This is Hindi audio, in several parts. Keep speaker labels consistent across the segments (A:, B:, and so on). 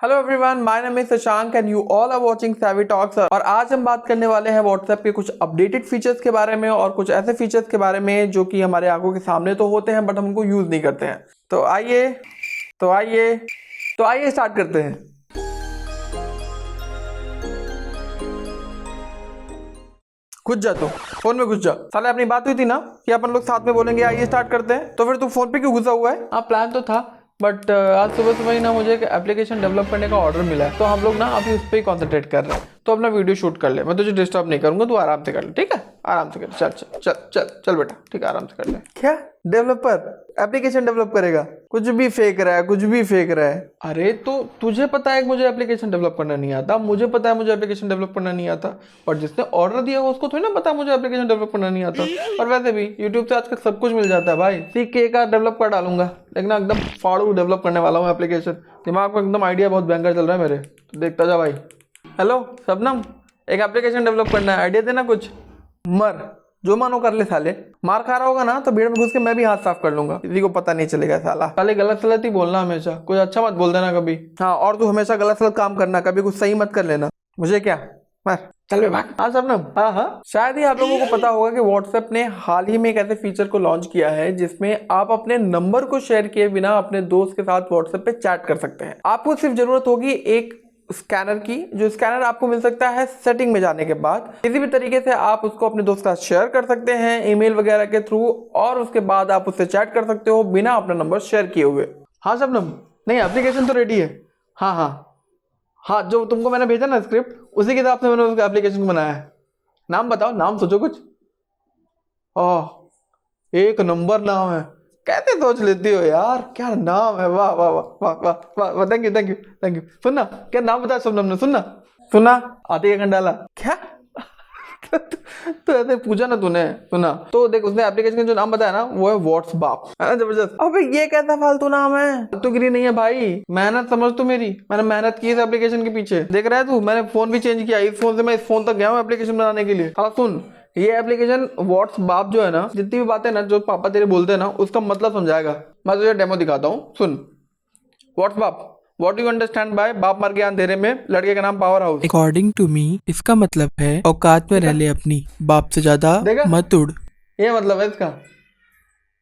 A: Hello everyone, my name is Shashank and you all are watching savvy talks. और आज हम बात करने वाले हैं व्हाट्सएप के कुछ अपडेटेड फीचर्स के बारे में और कुछ ऐसे फीचर्स के बारे में जो कि हमारे आंखों के सामने तो होते हैं बट हम उनको यूज नहीं करते हैं। तो आइए स्टार्ट करते हैं। घुस जा तू फोन में, घुस जा साले। अपनी बात हुई थी ना कि अपन लोग साथ में बोलेंगे आइए स्टार्ट करते हैं, तो फिर तू फोन पे क्यों घुसा हुआ है? हाँ, प्लान तो था बट आज सुबह सुबह ही ना मुझे एक एप्लीकेशन डेवलप करने का ऑर्डर मिला है, तो हम लोग ना अभी उस पर ही कॉन्सेंट्रेट कर रहे हैं। तो अपना वीडियो शूट कर ले, मैं तुझे डिस्टर्ब नहीं करूंगा, तू आराम से कर ले, ठीक है? आराम से कर, चल चल चल चल चल बेटा, ठीक है, आराम से कर ले। क्या डेवलपर एप्लीकेशन डेवलप करेगा? कुछ भी फेंक रहा है, कुछ भी फेंक रहा है। अरे तो तुझे पता है कि मुझे एप्लीकेशन डेवलप करना नहीं आता, मुझे पता है मुझे एप्लीकेशन डेवलप करना नहीं आता, और जिसने ऑर्डर दिया उसको थोड़ी ना पता मुझे एप्लीकेशन डेवलप करना नहीं आता। और वैसे भी यूट्यूब से आजकल सब कुछ मिल जाता है भाई, सीख के एक डेवलप कर डालूंगा, लेकिन एकदम फाड़ू डेवलप करने वाला हूँ एप्लीकेशन। दिमाग में एकदम आइडिया बहुत भयंकर चल रहा है मेरे, तो देखता जा भाई। हेलो शबनम, एक एप्लीकेशन डेवलप करना है, आइडिया देना कुछ। मर जो मानो कर ले साले। मार खा रहा होगा ना तो भीड़ में घुस के मैं भी हाथ साफ कर लूंगा, किसी को पता नहीं चलेगा। साले गलत सलत ही बोलना हमेशा, कुछ अच्छा मत बोल देना कभी। हाँ, और तू हमेशा गलत सलत काम करना, कभी कुछ सही मत कर लेना। मुझे क्या मार, चल बे भाग। हाँ शबनम, हाँ शायद ही आप लोगों को पता होगा कि व्हाट्सएप ने हाल ही में एक ऐसे फीचर को लॉन्च किया है जिसमें आप अपने नंबर को शेयर किए बिना अपने दोस्त के साथ व्हाट्सएप पे चैट कर सकते हैं। आपको सिर्फ जरूरत होगी एक स्कैनर की, जो स्कैनर आपको मिल सकता है सेटिंग में जाने के बाद। किसी भी तरीके से आप उसको अपने दोस्त के साथ शेयर कर सकते हैं ईमेल वगैरह के थ्रू, और उसके बाद आप उससे चैट कर सकते हो बिना अपना नंबर शेयर किए हुए। हाँ शबनम, नहीं एप्लीकेशन तो रेडी है। हाँ हाँ हाँ, जो तुमको मैंने भेजा ना स्क्रिप्ट, उसी के हिसाब से मैंने उसका एप्लीकेशन को बनाया है। नाम बताओ, नाम सोचो कुछ। ओह, एक नंबर नाम है, कैसे सोच लेती हो यार, क्या नाम है, वाह वाह वाह वाह वाह वाह, thank you thank you thank you. सुनना, क्या नाम बताया शबनम ने? सुनना आती है खंडाला क्या? तो ऐसे पूछा ना तूने, सुना तो देख, उसने एप्लीकेशन का जो नाम बताया ना वो है व्हाट्सबाप, है ना? जबरदस्त। अबे ये कैसा फालतू नाम है? फालतूगिरी नहीं है भाई, मेहनत समझ तू मेरी, मैंने मेहनत की इस एप्लीकेशन के पीछे, देख रहा है तू। मैंने फोन भी चेंज किया, इस फोन से मैं इस फोन तक गया हूँ एप्लीकेशन बनाने के लिए। हाँ सुन, ये एप्लीकेशन व्हाट्सबाप जो है ना, जितनी भी बातें ना जो पापा तेरे बोलते हैं ना, उसका मतलब समझाएगा। मैं तुझे डेमो दिखाता हूँ, सुन। व्हाट्सबाप, what do you understand by बाप मर गया अंधेरे में, लड़के का नाम power house.
B: According to me इसका मतलब है औकात में रह ले अपनी, बाप से ज्यादा मत उड़।
A: ये मतलब है इसका।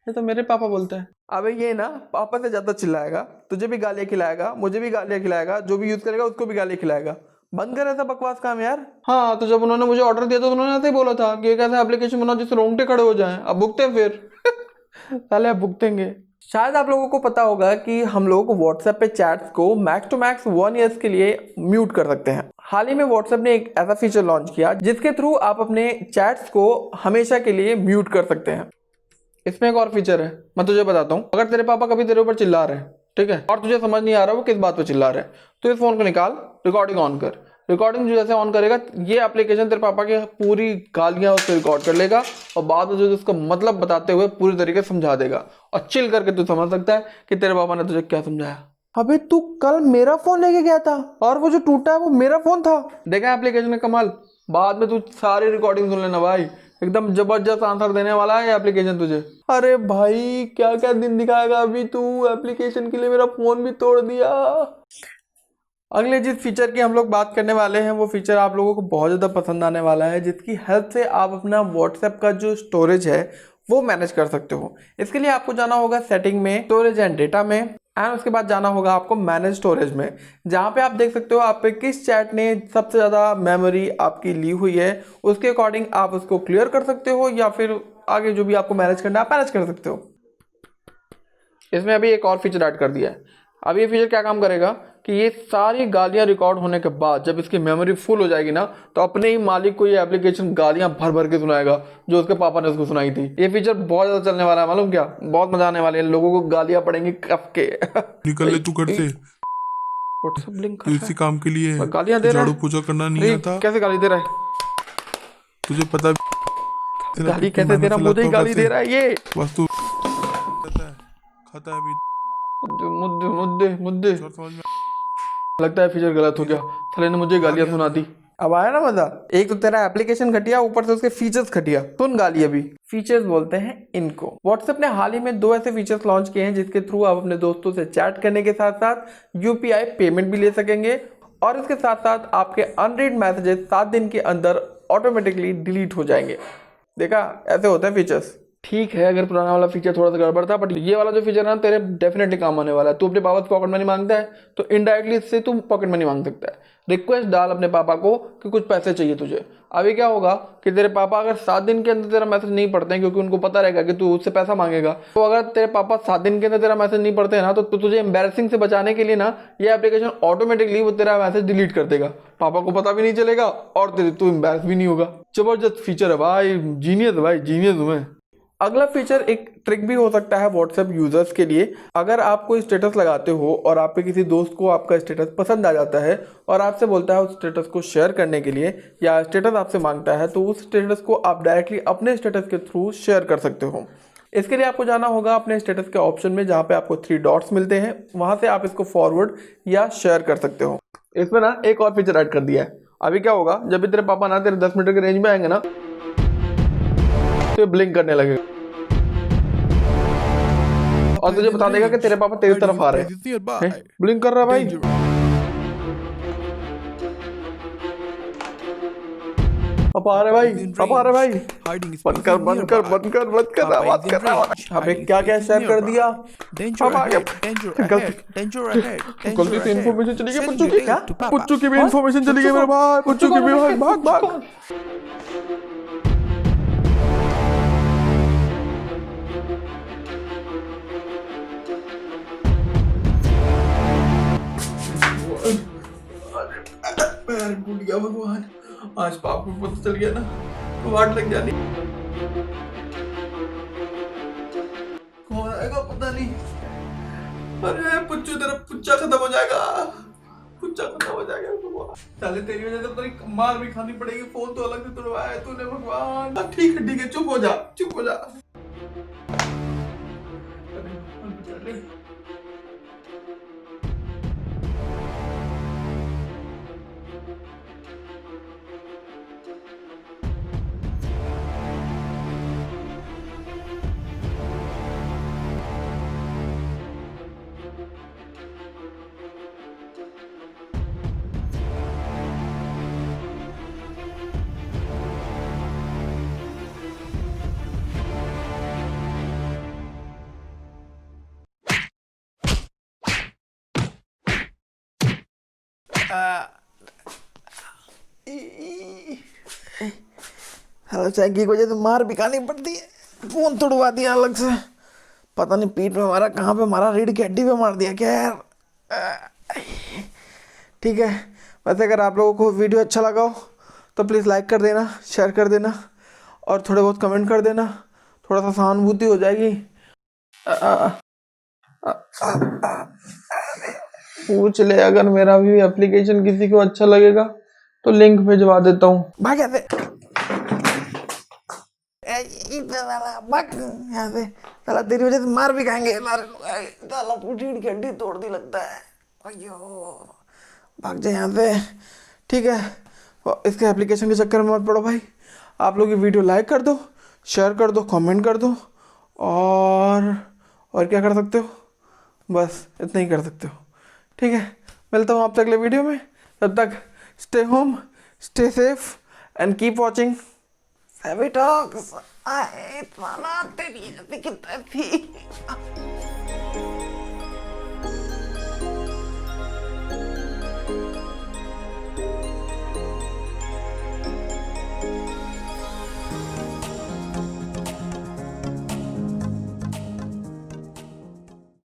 A: ये तो मेरे पापा बोलते हैं। अबे ये ना पापा से ज्यादा चिल्लाएगा, तुझे भी गालियां खिलाएगा, मुझे भी गालियां खिलाएगा, जो भी यूज करेगा उसको भी गालियां खिलाएगा। बंद कर ऐसा बकवास काम यार। हाँ, तो जब उन्होंने मुझे ऑर्डर दिया तो उन्होंने ऐसे ही बोला था कि एक ऐसा एप्लीकेशन बनाओ जिससे रोंगटे खड़े हो जाएं। अब भुगते फिर साले अब भुगतेंगे। शायद आप लोगों को पता होगा कि हम लोग व्हाट्सएप पे चैट्स को मैक्स टू मैक्स 1 ईयर के लिए म्यूट कर सकते हैं। हाल ही में व्हाट्सएप ने एक ऐसा फीचर लॉन्च किया जिसके थ्रू आप अपने चैट्स को हमेशा के लिए म्यूट कर सकते हैं। इसमें एक और फीचर है, मैं तुझे बताता हूँ। अगर तेरे पापा कभी तेरे ऊपर चिल्ला रहे हैं, ठीक है, और तुझे समझ नहीं आ रहा वो किस बात पे चिल्ला रहे हैं, तो इस फोन को निकाल, रिकॉर्डिंग ऑन कर। रिकॉर्डिंग जैसे ऑन करेगा, ये एप्लीकेशन तेरे पापा की पूरी गालियां उससे रिकॉर्ड कर लेगा और बाद में जो उसका मतलब बताते हुए पूरी तरीके से समझा देगा, और चिल करके तू समझ सकता है कि तेरे पापा ने तुझे क्या समझाया। अबे तू कल मेरा फोन लेके गया था और वो जो टूटा है वो मेरा फोन था। देखा एप्लीकेशन का कमाल? बाद में तू सारी रिकॉर्डिंग सुन लेना भाई, एकदम जबरदस्त आंसर देने वाला है एप्लीकेशन तुझे। अरे भाई क्या क्या दिन दिखाएगा अभी तू, एप्लीकेशन के लिए मेरा फोन भी तोड़ दिया। अगले जिस फीचर की हम लोग बात करने वाले हैं वो फीचर आप लोगों को बहुत ज़्यादा पसंद आने वाला है, जिसकी हेल्प से आप अपना व्हाट्सएप का जो स्टोरेज है वो मैनेज कर सकते हो। इसके लिए आपको जाना होगा सेटिंग में, स्टोरेज एंड डेटा में, एंड उसके बाद जाना होगा आपको मैनेज स्टोरेज में, जहाँ पे आप देख सकते हो आप पे किस चैट ने सबसे ज़्यादा मेमोरी आपकी ली हुई है। उसके अकॉर्डिंग आप उसको क्लियर कर सकते हो या फिर आगे जो भी आपको मैनेज करना है आप मैनेज कर सकते हो। इसमें अभी एक और फीचर ऐड कर दिया है। अब ये फीचर क्या काम करेगा कि ये सारी गालियां रिकॉर्ड होने के बाद जब इसकी मेमोरी फुल हो जाएगी ना, तो अपने ही मालिक को ये एप्लीकेशन गालियां भर भर के सुनाएगा जो उसके पापा ने उसको सुनाई थी। ये फीचर बहुत ज्यादा चलने वाला है, मालूम क्या? बहुत मजा आने वाले हैं, लोगों को गालियां पड़ेंगी कफ के।
C: निकल ले तू घर से,
A: व्हाट्सएप लिंक
C: तू इसी काम के लिए
A: गालियां दे रहा
C: झाड़ू
A: है।
C: पोछा करना नहीं आता?
A: कैसे गाली दे रहा है?
C: तुझे पता
A: गाली कैसे दे रहा? मुझे ही गाली दे रहा है ये।
C: बस तू खाता है अभी
A: मुद्दे लगता है फीचर गलत हो गया, साले ने मुझे गालियां सुना दी। अब आया ना मजा। एक तो तेरा एप्लीकेशन घटिया, ऊपर से उसके फीचर्स घटिया। सुन गाली अभी। फीचर्स बोलते हैं इनको। व्हाट्सएप ने हाल ही में 2 ऐसे फीचर्स लॉन्च किए हैं जिसके थ्रू आप अपने दोस्तों से चैट करने के साथ साथ यूपीआई पेमेंट भी ले सकेंगे और इसके साथ साथ आपके अनरीड मैसेजेस 7 दिन के अंदर ऑटोमेटिकली डिलीट हो जाएंगे। देखा, ऐसे होता है फीचर्स। ठीक है, अगर पुराना वाला फीचर थोड़ा सा गड़बड़ था, बट ये वाला जो फीचर है ना तेरे डेफिनेटली काम आने वाला है। तू अपने पापा से पॉकेट मनी मांगता है तो इनडायरेक्टली इससे तू पॉकेट मनी मांग सकता है। रिक्वेस्ट डाल अपने पापा को कि कुछ पैसे चाहिए तुझे। अभी क्या होगा कि तेरे पापा अगर 7 दिन के अंदर तेरा मैसेज नहीं पढ़ते हैं, क्योंकि उनको पता रहेगा कि तू उससे पैसा मांगेगा, तो अगर तेरे पापा 7 दिन के अंदर तेरा मैसेज नहीं पढ़ते हैं ना, तो तुझे एम्बैरेसिंग से बचाने के लिए ना ये एप्लीकेशन ऑटोमेटिकली वो तेरा मैसेज डिलीट कर देगा। पापा को पता भी नहीं चलेगा और तू एम्बैरेस भी नहीं होगा। जबरदस्त फीचर है भाई, जीनियस भाई, जीनियस हूं मैं। अगला फीचर एक ट्रिक भी हो सकता है व्हाट्सएप यूजर्स के लिए। अगर आप कोई स्टेटस लगाते हो और आपके किसी दोस्त को आपका स्टेटस पसंद आ जाता है और आपसे बोलता है उस स्टेटस को शेयर करने के लिए या स्टेटस आपसे मांगता है, तो उस स्टेटस को आप डायरेक्टली अपने स्टेटस के थ्रू शेयर कर सकते हो। इसके लिए आपको जाना होगा अपने स्टेटस के ऑप्शन में, जहाँ पे आपको 3 डॉट्स मिलते हैं, वहां से आप इसको फॉरवर्ड या शेयर कर सकते हो। इसमें ना एक और फीचर ऐड कर दिया है। अभी क्या होगा, जब भी तेरे पापा ना तेरे 10 मिनट के रेंज में आएंगे ना, तो ब्लिंक करने लगेगा और तुझे बता देगा कि तेरे पापा तेरी तरफ आ रहे हैं। ब्लिंक कर रहा है भाई। पापा आ रहे भाई, पापा आ रहे भाई। बंद कर बंद कर बंद कर बंद कर, आवाज कर रहा है। अबे क्या क्या शेयर कर दिया। पापा आ गया। गलती से इन्फॉर्मेशन चली गई पुच्चू की। क्या पुच्चू की भी इन्फॉर्मेशन चली गई मेरे भाई, पुच्चू की भी। भाई भाग भाग। पैर टूट गया भगवान, आज पाप को पता चल गया ना तो वाट लग जानी। कौन आएगा पता नहीं। अरे पुच्चू, तेरा पुच्चा खत्म हो जाएगा, पुच्चा खत्म हो जाएगा। साले तेरी वजह से तेरी मार भी खानी पड़ेगी। फोन तो अलग से तोड़वाया है तूने भगवान। ठीक है चुप हो जा, चुप हो जा। हेलो चैंकी को तो मार भी खानी पड़ती है। फोन तोड़वा दिया अलग से, पता नहीं पीठ पे मारा, कहाँ पे मारा, रीढ़ की हड्डी पे मार दिया क्या यार। ठीक है, वैसे अगर आप लोगों को वीडियो अच्छा लगा हो तो प्लीज़ लाइक कर देना, शेयर कर देना और थोड़े बहुत कमेंट कर देना, थोड़ा सा सहानुभूति हो जाएगी। पूछ ले, अगर मेरा भी एप्लीकेशन किसी को अच्छा लगेगा तो लिंक भिजवा देता हूँ। भाग यहाँ से, भाग यहाँ से। साला तेरी वजह से मार भी खाएंगे साला, रीढ़ की हड्डी तोड़ दी लगता है। अयो भाग जाए यहाँ से। ठीक है, इसके एप्लीकेशन के चक्कर में मत पड़ो भाई। आप लोग ये वीडियो लाइक कर दो, शेयर कर दो, कमेंट कर दो और क्या कर सकते हो, बस इतना ही कर सकते हो। ठीक है, मिलता हूँ आपसे अगले वीडियो में। तब तक stay home, stay safe and keep watching Savvy Talks। तेरी कितना थी।